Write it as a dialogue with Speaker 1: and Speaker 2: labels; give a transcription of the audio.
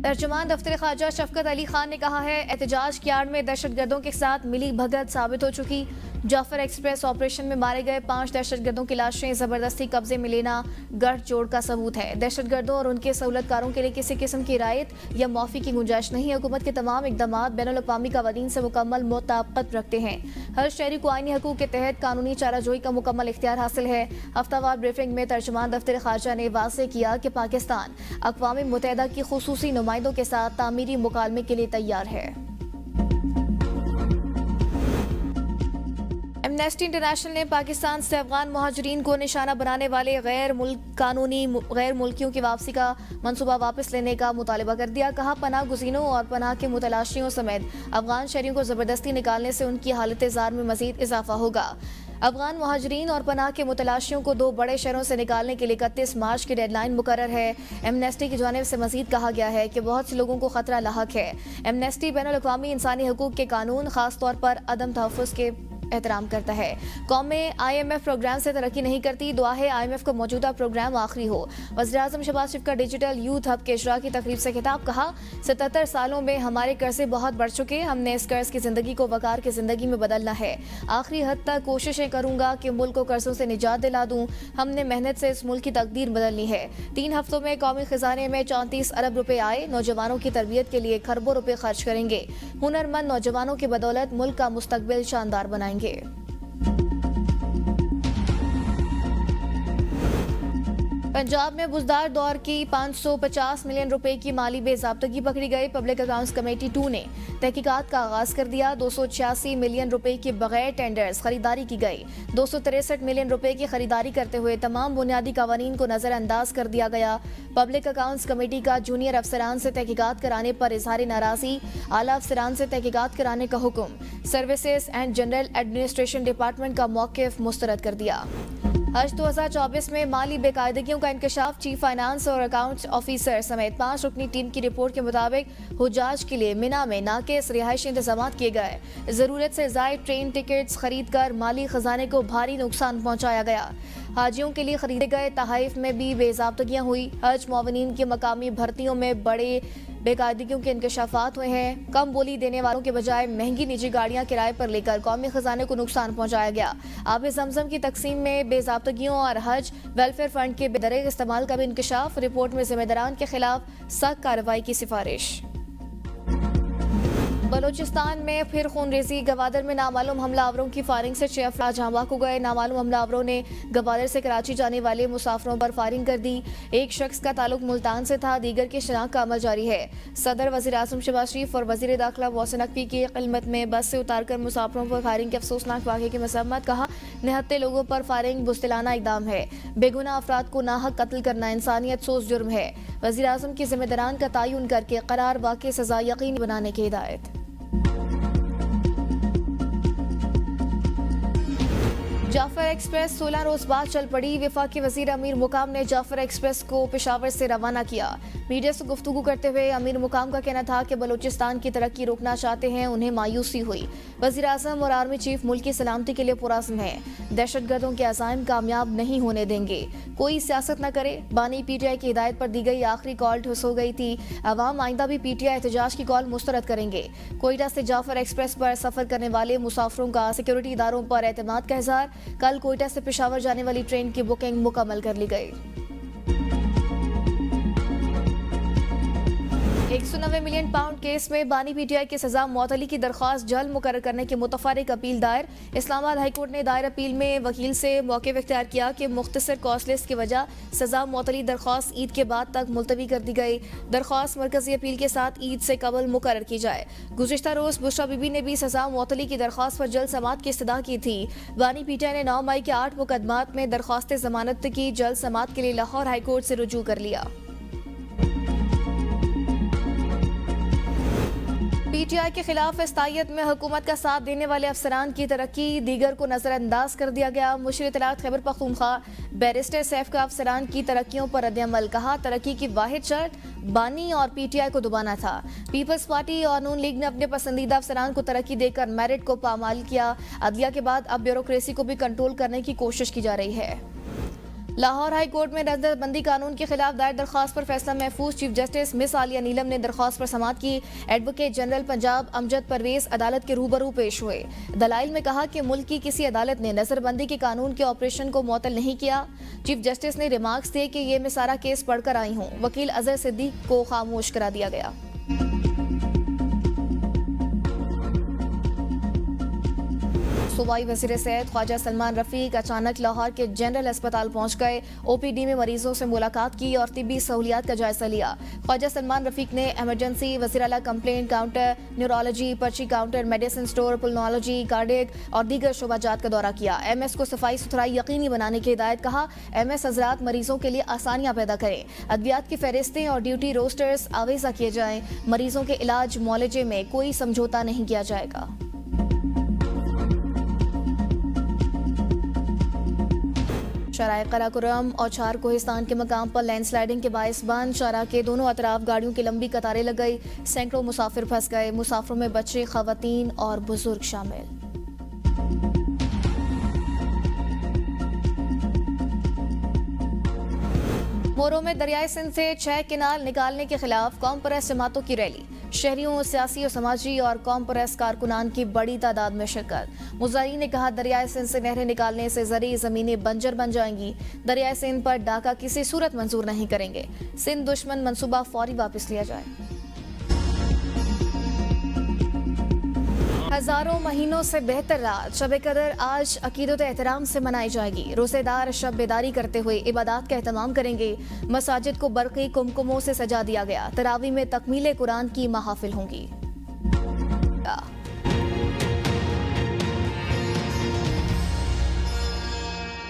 Speaker 1: तर्जुमान दफ्तर ख़ारजा शफकत अली खान ने कहा है, एहतजाज की आड़ में दहशतगर्दों के साथ मिली भगत साबित हो चुकी। जाफर एक्सप्रेस ऑपरेशन में मारे गए 5 दहशतगर्दों की लाशें जबरदस्ती कब्जे में लेना गठजोड़ का सबूत है। दहशतगर्दों और उनके सहूलतकारों के लिए किसी किस्म की रायत या माफी की गुंजाइश नहीं है। हुकूमत के तमाम इकदाम बैनुल-अक़वामी कवानीन से मुकम्मल मुताबिकत रखते हैं। हर शहरी को आईनी हकूक के तहत कानूनी चाराजोई का मुकम्मल इख्तियार हासिल है। हफ्तावार ब्रीफिंग में तर्जुमान दफ्तर ख़ारजा ने वाज़ेह किया कि पाकिस्तान अक़वाम मुत्तहिदा की खुसूसी नुमाइंदों के साथ तामीरी मुकालमे के लिए तैयार है। एमनेस्टी इंटरनेशनल ने पाकिस्तान से अफगान मुहाजिरीन को निशाना बनाने वाले गैर मुल्कियों की वापसी का मंसूबा वापस लेने का मुतालबा कर दिया। कहा, पनाह गुज़ीनों और पनाह के मुतलाशियों समेत अफगान शहरियों को ज़बरदस्ती निकालने से उनकी हालत ज़ार में मज़ीद इजाफा होगा। अफगान मुहाजिरीन और पनाह के मुतलाशियों को 2 बड़े शहरों से निकालने के लिए 31 मार्च की डेडलाइन मुकर्रर है। एमनेस्टी की जानिब से मजीद कहा गया है कि बहुत से लोगों को खतरा लाहक है। एमनेस्टी बैनुल-अक़वामी इंसानी हकूक के कानून, खास तौर पर अदम तहफ़्फ़ुज़ के एहतराम करता है। कौमें IMF प्रोग्राम से तरक्की नहीं करती, दुआ है IMF का मौजूदा प्रोग्राम आखिरी हो। वज़ीर-ए-आज़म शहबाज शरीफ का डिजिटल यूथ हब के इजरा की तकरीब से खिताब। कहा, 77 सालों में हमारे कर्जे बहुत बढ़ चुके, हमने इस कर्ज की जिंदगी को वकार की जिंदगी में बदलना है। आखिरी हद तक कोशिशें करूंगा कि मुल्क को कर्जों से निजात दिला दूं। हमने मेहनत से इस मुल्क की तकदीर बदलनी है। 3 हफ्तों में कौमी खजाने में 34 अरब रुपए आए। नौजवानों की तरबियत के लिए खरबों रुपए खर्च करेंगे। हुनरमंद नौजवानों की बदौलत मुल्क का मुस्तकबिल शानदार बनाएंगे। पंजाब में बुजदार दौर की 550 मिलियन रुपए की माली बेज़ाब्तगी पकड़ी गई। पब्लिक अकाउंट्स कमेटी 2 ने तहकीकात का आगाज कर दिया। 286 मिलियन रुपए की बगैर टेंडर्स खरीदारी की गई। 263 मिलियन रुपए की खरीदारी करते हुए तमाम बुनियादी कवानीन को नजरअंदाज कर दिया गया। पब्लिक अकाउंट्स कमेटी का जूनियर अफसरान से तहकीकात कराने पर इजहार नाराजगी, आला अफसरान से तहकीकात कराने का हुक्म। Services and general administration department का मौक़िफ़ मुस्तरद कर दिया। हज 2024 में माली बेकायदगियों का इंकशाफ। चीफ फाइनेंस और अकाउंट्स ऑफिसर समेत 5 रुकनी टीम की रिपोर्ट के मुताबिक हुज्जाज के लिए मिना में नाक़िस रिहायशी इंतजाम किए गए। जरूरत से ज़ायद ट्रेन टिकट्स खरीद कर माली खजाने को भारी नुकसान पहुंचाया गया। हाजियों के लिए खरीदे गए तहाइफ में भी बेज़ाब्तगियां हुई। हज मुआविनीन की मकामी भर्तियों में बड़े बेकायदगियों के इंकशाफात हुए हैं। कम बोली देने वालों के बजाय महंगी निजी गाड़ियां किराए पर लेकर कौमी खजाने को नुकसान पहुंचाया गया। आब ज़मज़म की तकसीम में बेज़ाब्तगियों और हज वेलफेयर फंड के बेदरेग इस्तेमाल का भी इंकशाफ। रिपोर्ट में जिम्मेदारान के खिलाफ सख्त कार्रवाई की सिफारिश। बलूचिस्तान में फिर खूनरेजी। गवादर में नामालूम हमलावरों की फायरिंग से 6 अफराद जाँ हो गए। नामालूम हमलावरों ने गवादर से कराची जाने वाले मुसाफिरों पर फायरिंग कर दी। एक शख्स का ताल्लुक मुल्तान से था, दीगर की शनाख्त का अमल जारी है। सदर वज़ीर-ए-आज़म शहबाज शरीफ और वज़ीर दाखिला मोहसिन नकवी की क़िल्मत में बस से उतारकर मुसाफिरों पर फायरिंग के अफसोसनाक वाक़े की मसम्मत। कहा, निहत्ते लोगों पर फायरिंग बुज़दिलाना इक़दाम है। बेगुनाह अफराद को नाहक कत्ल करना इंसानियत सोच जुर्म है। वज़ीर-ए-आज़म की जिम्मेदारान का तयन करके करार वाक़ई सज़ा यकीनी बनाने की हिदायत। जाफर एक्सप्रेस 16 रोज बाद चल पड़ी। वफाकी वजीर अमीर मुकाम ने जाफर एक्सप्रेस को पेशावर से रवाना किया। मीडिया से गुफ्तगू करते हुए अमीर मुकाम का कहना था कि बलूचिस्तान की तरक्की रोकना चाहते हैं, उन्हें मायूसी हुई। वजीर आज़म और आर्मी चीफ मुल्क की सलामती के लिए पुरज़्म हैं, दहशतगर्दों के अज़ाइम कामयाब नहीं होने देंगे। कोई सियासत न करे, बानी PTI की हिदायत पर दी गई आखिरी कॉल ठुस हो गई थी। अवाम आइंदा भी PTI एहतजाज की कॉल मुस्तरद करेंगे। कोयटा से जाफर एक्सप्रेस पर सफर करने वाले मुसाफिरों का सिक्योरिटी इदारों पर एतमाद का इज़हार। कल कोयटा से पेशावर जाने वाली ट्रेन की बुकिंग मुकम्मल कर ली गई। 190 मिलियन पाउंड केस में बानी PTI की सजा मुअत्तली की दरख्वास्त जल्द मुकर्रर करने की मुतफर्रिक अपील दायर। इस्लामाबाद हाईकोर्ट ने दायर अपील में वकील से मौक़िफ़ इख्तियार किया कि मुख्तसर कॉस्ट लिस्ट की वजह सजा मुअत्तली दरख्वास्त ईद के बाद तक मुलतवी कर दी गई। दरख्वास्त मरकजी अपील के साथ ईद से कबल मुकर्रर की जाए। गुज़िश्ता रोज़ बुशरा बीबी ने भी सजा मुअत्तली की दरख्वास्त पर जल्द समाअत की इस्तदा की थी। बानी PTI ने 9 मई के 8 मुकदमात में दरख्वास्त जमानत की जल्द समाअत के लिए लाहौर हाईकोर्ट से रुजू कर लिया। PTI के खिलाफ इस्तायत में हुकूमत का साथ देने वाले अफसरान की तरक्की दीगर को नजरअंदाज कर दिया गया। मुशीर इत्तलात खैबर पख्तूनख्वा बैरिस्टर सैफ का अफसरान की तरक्कियों पर रद्द-ए-अमल। कहा, तरक्की की वाहिद शर्त बानी और PTI को दुबाना था। पीपल्स पार्टी और नून लीग ने अपने पसंदीदा अफसरान को तरक्की देकर मेरिट को पामाल किया। अदलिया के बाद अब ब्यूरोक्रेसी को भी कंट्रोल करने की कोशिश की जा रही है। लाहौर हाई कोर्ट में नजरबंदी कानून के खिलाफ दायर दरख्वास्त पर फैसला महफूज। चीफ जस्टिस मिस आलिया नीलम ने दरख्वास्त पर समाअत की। एडवोकेट जनरल पंजाब अमजद परवेज अदालत के रूबरू पेश हुए। दलाइल में कहा कि मुल्क की किसी अदालत ने नजरबंदी के कानून के ऑपरेशन को मुअत्तल नहीं किया। चीफ जस्टिस ने रिमार्क्स दिए कि ये मैं सारा केस पढ़कर आई हूँ। वकील अजहर सिद्दीक को खामोश करा दिया गया। सूबाई वज़ीर सेहत ख्वाजा सलमान रफीक अचानक लाहौर के जनरल अस्पताल पहुंच गए। ओपीडी में मरीजों से मुलाकात की और तिब्बी सहूलियात का जायजा लिया। ख्वाजा सलमान रफीक ने एमरजेंसी, वज़ीर आला कंप्लेंट काउंटर, न्यूरोलॉजी, पर्ची काउंटर, मेडिसिन स्टोर, पुल्मोलॉजी, कार्डियक और दीगर शोबाजात का दौरा किया। एमएस को सफाई सुथराई यकीनी बनाने की हिदायत। कहा एमएस हजरात मरीजों के लिए आसानियां पैदा करें। अद्वियात की फहरिस्तें और ड्यूटी रोस्टर्स आवेजा किए जाएं। मरीजों के इलाज मुआलजे में कोई समझौता नहीं किया जाएगा। शराय कराकोरम और चार कोहिस्तान के मकाम पर लैंडस्लाइडिंग के बायस बंद। शाहराह के दोनों अतराफ गाड़ियों की लंबी कतारें लग गई। सैकड़ों मुसाफिर फंस गए। मुसाफिरों में बच्चे, खवातीन और बुजुर्ग शामिल। मोरो में दरियाई सिंध से 6 किनाल निकालने के खिलाफ कौम परस्त जमातों की रैली। शहरियों, सियासी और समाजी और कौम परस्त कारकुनान की बड़ी तादाद में शिरकत। मुजाहिरीन ने कहा दरियाई सिंध से नहरें निकालने से ज़रई ज़मीनें बंजर बन जाएंगी। दरियाई सिंध पर डाका किसी सूरत मंजूर नहीं करेंगे। सिंध दुश्मन मंसूबा फौरी वापस लिया जाए। हजारों महीनों से बेहतर रात शब कदर आज अकीदत एहतराम से मनाई जाएगी। रोजेदार शब बेदारी करते हुए इबादत का एहतमाम करेंगे। मसाजिद को बरक़ी कुमकुमों से सजा दिया गया। तरावी में तकमील कुरान की महाफिल होंगी।